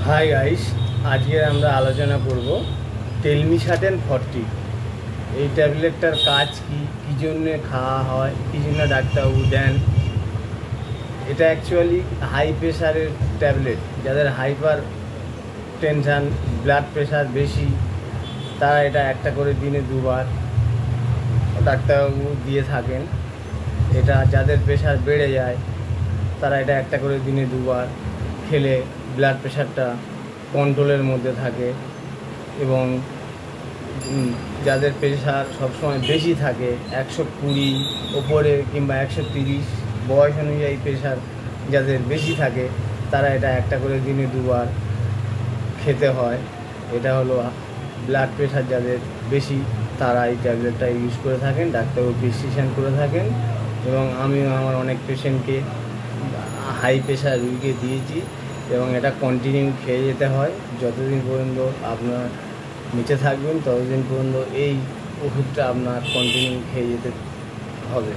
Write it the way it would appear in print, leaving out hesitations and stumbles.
Hi guys, আজকে আমরা আলোচনা করব টেলমিসার্টেন 40। এই ট্যাবলেটটার কাজ কী জন্যে খাওয়া হয়, কী জন্য ডাক্তারবাবু দেন। এটা অ্যাকচুয়ালি হাই প্রেশারের ট্যাবলেট। যাদের হাইপার টেনশান, ব্লাড প্রেশার বেশি, তারা এটা একটা করে দিনে দুবার ডাক্তারবাবু দিয়ে থাকেন। এটা যাদের প্রেশার বেড়ে যায়, তারা এটা একটা করে দিনে দুবার খেলে ব্লাড প্রেশারটা কন্ট্রোলের মধ্যে থাকে। এবং যাদের প্রেশার সবসময় বেশি থাকে, 120 ওপরে কিংবা 130 বয়স অনুযায়ী প্রেশার যাদের বেশি থাকে, তারা এটা একটা করে দিনে দুবার খেতে হয়। এটা হলো ব্লাড প্রেশার যাদের বেশি, তারা এই ট্যাবলেটটা ইউজ করে থাকেন, ডাক্তারবাবু প্রেসক্রিপশন করে থাকেন। এবং আমিও আমার অনেক পেশেন্টকে, হাই প্রেশার রুগীকে দিয়েছি। এবং এটা কন্টিনিউ খেয়ে যেতে হয় যতদিন পর্যন্ত আপনার নিচে থাকবেন, ততদিন পর্যন্ত এই ওষুধটা আপনার কন্টিনিউ খেয়ে যেতে হবে।